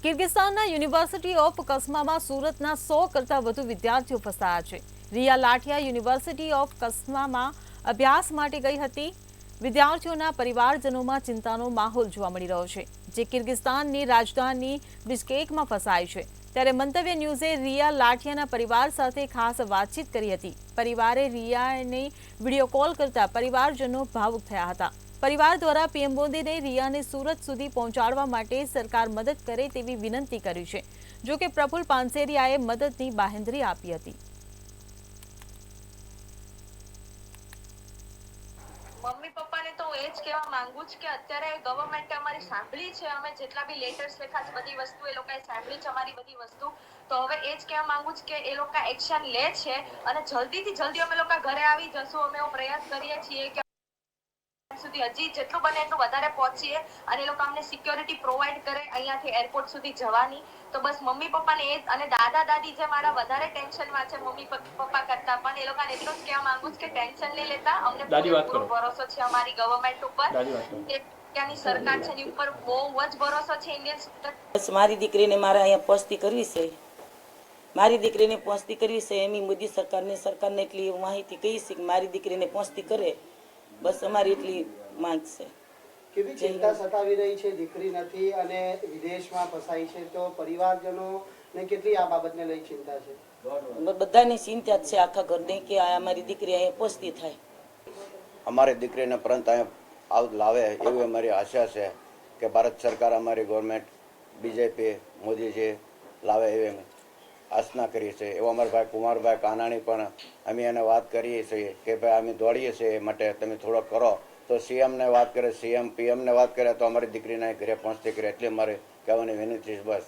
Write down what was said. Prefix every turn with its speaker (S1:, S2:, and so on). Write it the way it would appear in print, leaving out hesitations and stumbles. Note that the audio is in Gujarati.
S1: કિર્ગિસ્તાનના યુનિવર્સિટી ઓફ કસ્મામાં સુરતના 100 કરતાં વધુ વિદ્યાર્થીઓ ફસાયા છે। રિયા લાઠિયા યુનિવર્સિટી ઓફ કસ્મામાં અભ્યાસ માટે ગઈ હતી। વિદ્યાર્થીઓના પરિવારજનોમાં ચિંતાનો માહોલ જોવા મળી રહ્યો છે, જે કિર્ગિસ્તાનની રાજધાની બિશ્કેકમાં ફસાઈ છે। ત્યારે મંતવ્ય ન્યૂઝે રિયા લાઠિયાના પરિવાર સાથે ખાસ વાતચીત કરી હતી। પરિવારે રિયાને વિડીયો કોલ કરતા પરિવારજનો ભાવુક થયા હતા। परिवार द्वारा पीएम मोदी ने रिया ने सूरत सुधी पहुंचाड़वा माटे सरकार मदद करे तेवी विनंती करी छे। जो कि प्रफुल्ल पानसेरियाए मददनी बाहेंधरी आपी हती।
S2: मम्मी पप्पा ने तो एज कहेवा मांगू ज के अत्यारे गवर्नमेंट अमारी सांभळी छे, अमे जेटला बी लेटर्स लख्या छे बधी वस्तु ए लोकाए सांभळी छे अमारी बधी वस्तु, तो हवे एज कहेवा मांगू ज के ए लोका एक्शन ले छे अने जल्दी थी जल्दी अमे लोका घरे आवी जशुं। अमे एवो प्रयास करीए छीए के સુધી હજી જેટલું બને એટલું વધારે પહોંચીએ અને એ લોકો અમને સિક્યોરિટી પ્રોવાઈડ કરે અહીંયાથી એરપોર્ટ સુધી જવાની। તો બસ મમ્મી પપ્પાને એ અને દાદા દાદી જે મારા વધારે ટેન્શનમાં છે મમ્મી પપ્પા કરતા, પણ એ લોકોને એટલું જ કહેવા માંગુ છું કે ટેન્શન નહીં લેતા, અમને પૂરો ભરોસો છે અમારી ગવર્મેન્ટ ઉપર। ત્યાંની સરકાર છે એની ઉપર બહુ જ ભરોસો છે ઇન્ડિયન સ્ટુડન્ટ।
S3: બસ મારી દીકરીને મારા અહીંયા પહોંચતી કરવી છે, મારી દીકરીને પહોંચતી કરવી છે। એમની મોદી સરકારને એટલી માહિતી કહી છે કે મારી દીકરીને પહોંચતી કરે, બસ અમારી એટલી માંગ છે।
S4: કેવી ચિંતા સતાવી રહી છે, દીકરી નથી અને વિદેશમાં ફસાઈ છે, તો પરિવારજનોને કેટલી આ બાબતને લઈ ચિંતા છે?
S3: બધાની ચિંતા છે આખા ઘરને કે આ અમારી દીકરી અહીંયા પહોંચતી થાય।
S5: અમારી દીકરીને પરત અહીંયા લાવે એવી અમારી આશા છે કે ભારત સરકાર અમારી ગવર્મેન્ટ બીજેપી મોદીજી લાવે એવી આશના કરી છે। એવો અમારા ભાઈ કુમારભાઈ કાનાણી પણ અમે એને વાત કરીએ છીએ કે ભાઈ અમે દોડીએ છીએ એ માટે તમે થોડો કરો, તો સીએમને વાત કરે, સીએમ પીએમને વાત કરે તો અમારી દીકરીને ઘરે પહોંચતી કરે, એટલી અમારે કહેવાની વિનંતી છે। બસ